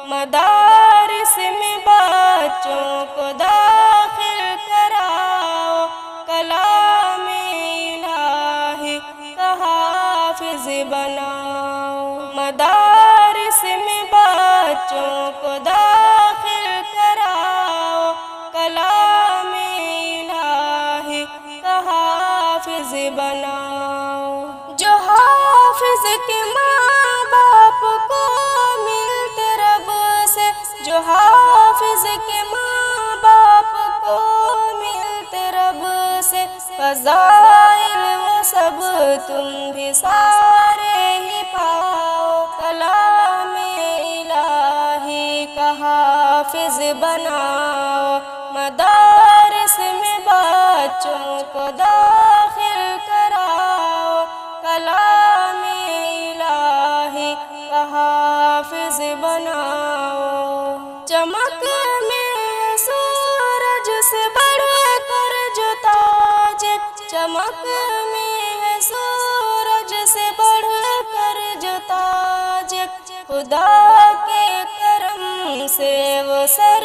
مدارس میں بچوں کو داخل کراؤ، کلام الہی کا حافظ بناؤ۔ مدارس میں بچوں کو داخل کراؤ، کلام الہی کا حافظ بناؤ۔ جو حافظ کے ماں باپ کو ملتے رب سے، جو حافظ کے ماں باپ کو ملتے رب سے، فضائل وہ سب تم بھی سارے ہی پاؤ۔ کلام الہی کا حافظ بناؤ، مدارس میں بچوں کو داخل کراؤ، کلام الہی کا حافظ بناؤ۔ چمک میں سورج سے بڑھ کر جو تاج، چمک میں ہے سورج سے بڑھ کر جو تاج، خدا کے کرم سے وہ سر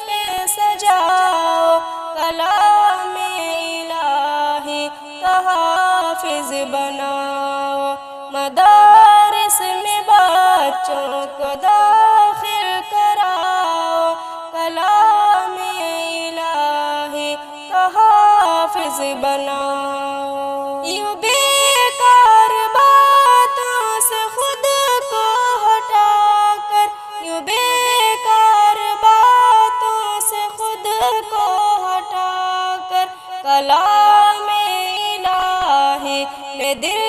پہ سجاؤ، کلام الہی کا حافظ بناؤ۔ مدارس میں بچوں کو داخل کراؤ، کلام الہی کا حافظ بناؤ۔ یوں بیکار باتوں سے خود کو ہٹا کر، یوں بیکار باتوں سے خود کو ہٹا کر، کلام الہی میں دل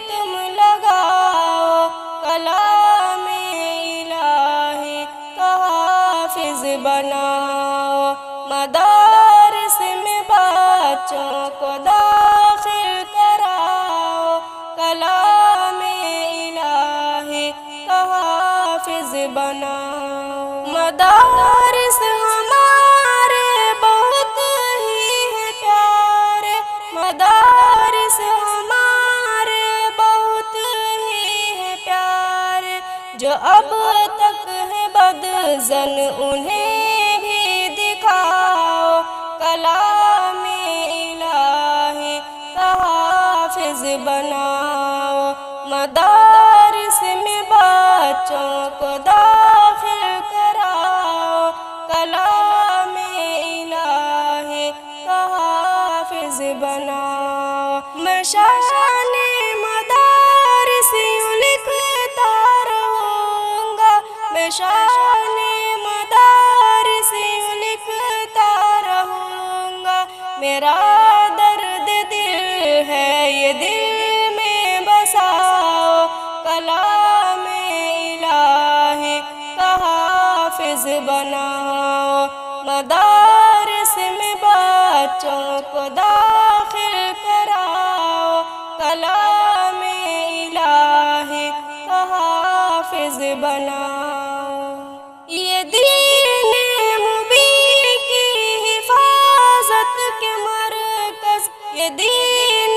تم لگاؤ، کلام الہی کا حافظ بناؤ۔ مدارس میں بچوں کو داخل کراؤ، کلام الہی کا حافظ بناؤ۔ مدارس ہمارے بہت ہی ہیں پیارے، مدارس ہمارے بہت ہی ہیں پیارے، جو اب تک ہے بدظن انہیں بھی دکھاؤ، کلام الہی کا حافظ بناؤ۔ مدارس میں بچوں کو داخل کراؤ، کلام الہی کا حافظ بناؤ۔ میں شان مدارس یوں لکھتا رہوں گا، میں شان مدارس یوں لکھتا رہوں گا، میرا درد دل ہے یہ دل میں بساؤ، کلام الہی کا حافظ بناؤ۔ مدارس میں بچوں کو داخل کراؤ، کلام الہی کا حافظ بناؤ۔ یہ دین مبین کی حفاظت کے مرکز، یہ دین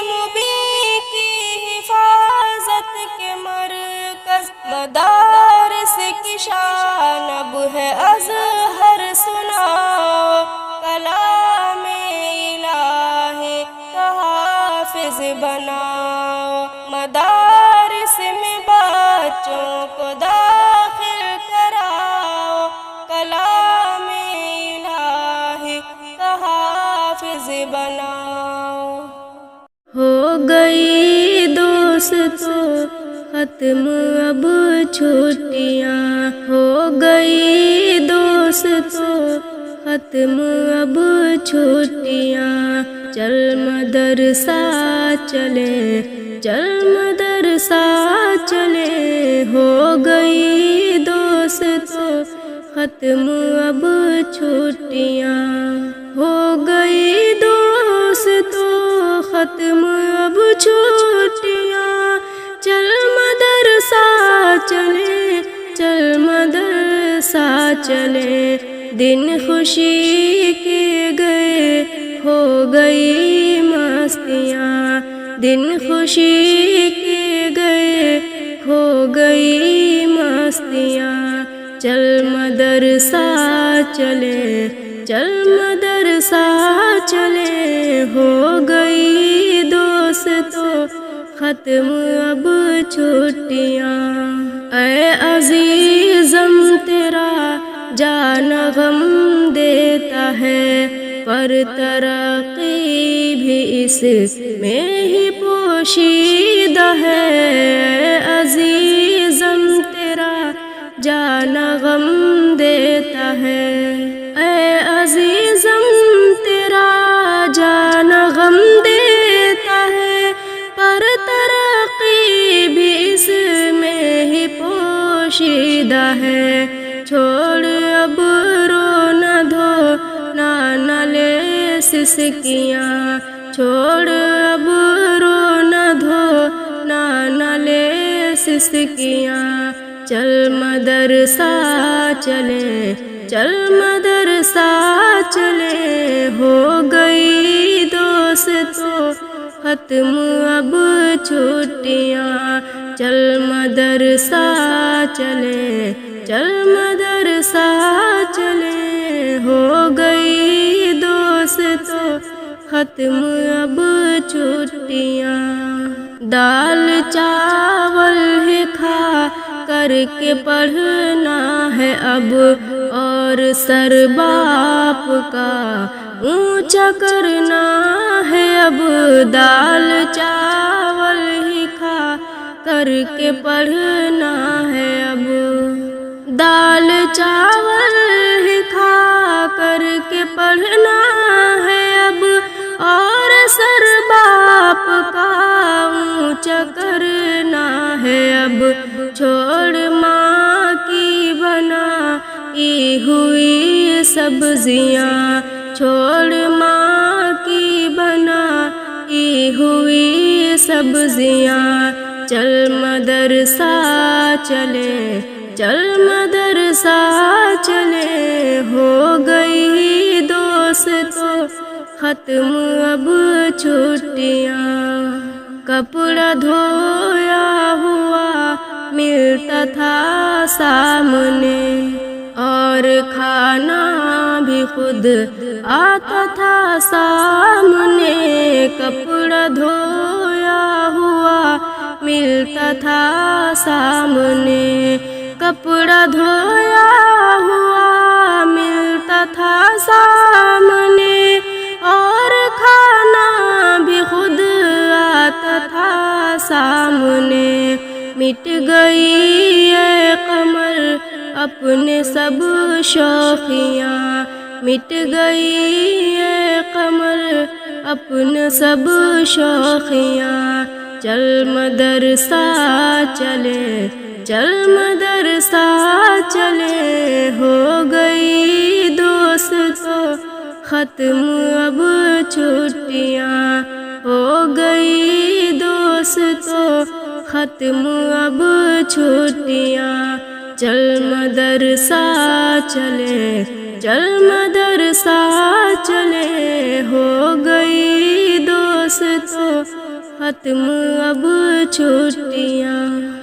مبین کی حفاظت کے مرکز، مدارس کی شان اب ہے ازہر سناؤ، کلام الہی کا حافظ بناؤ۔ مدارس میں بچوں کو داخل کراؤ، کلام الہی کا حافظ بناؤ۔ ہو گئی دوستو ختم اب چھٹیاں، ہو گئی دوستو ختم اب چھٹیاں، چل مدرسہ چلیں، چل مدرسہ چلیں، ہو گئی دوستو ختم اب چھٹیاں، ہو گئی دوستو ختم اب چھٹیاں، چل مدرسہ چلیں، چل مدرسہ چلیں، دن خوشی کے گئے ہو گئی مستیاں، دن خوشی کے گئے ہو گئی مستیاں، چل مدرسہ چلے، چل مدرسہ چلے، ہو گئی دوستو ختم اب چھٹیاں۔ اے عزیزم تیرا جانا غم دیتا ہے، پر ترقی بھی اس میں ہی پوشیدہ ہے۔ اے عزیزم تیرا جانا غم دیتا ہے، اے عزیزم تیرا جانا غم دیتا ہے، پر ترقی بھی اس میں ہی پوشیدہ ہے۔ چھوڑ اب رونا دھونا نہ لے سسکیاں، چھوڑ اب رونا دھونا نہ لے سسکیاں، چل مدرسہ چلے، چل مدرسہ چلے، ہو گئی دوستو ختم اب چھٹیاں۔ چل مدرسہ چلے، چل مدرسہ چلے، ہو گئی دوستو ختم اب چھٹیاں۔ دال چاول ہی کھا کر کے پڑھنا ہے اب، اور سر باپ کا اونچا کرنا ہے اب۔ دال چاول ہی کھا کر کے پڑھنا ہے اب، دال چاول ہی کھا کر کے پڑھنا ہے اب، اور سر باپ کا اونچا کرنا ہے اب۔ چھوڑ ماں کی بنائی ہوئی سبزیاں، چھوڑ ماں کی بنائی ہوئی سبزیاں، چل مدرسہ چلے، چل مدرسہ چلے، ہو گئی دوستو ختم اب چھٹیاں۔ کپڑا دھویا ہوا ملتا تھا سامنے، اور کھانا بھی خود آتا تھا سامنے۔ کپڑا دھویا ہوا ملتا تھا سامنے، کپڑا دھویا ہوا ملتا تھا سامنے، اور کھانا بھی خود آتا تھا سامنے۔ مٹ گئی اے قمر اپنے سب شوخیاں، مٹ گئی اے قمر اپنے سب شوخیاں، چل مدرسہ چلے، چل مدرسہ چلے، ہو گئی دوستو ختم اب چھٹیاں، ہو گئی دوستو ختم اب چھٹیاں۔ چل مدرسہ چلے، چل مدرسہ چلے، ہو گئی دوستو ختم اب چھٹیاں۔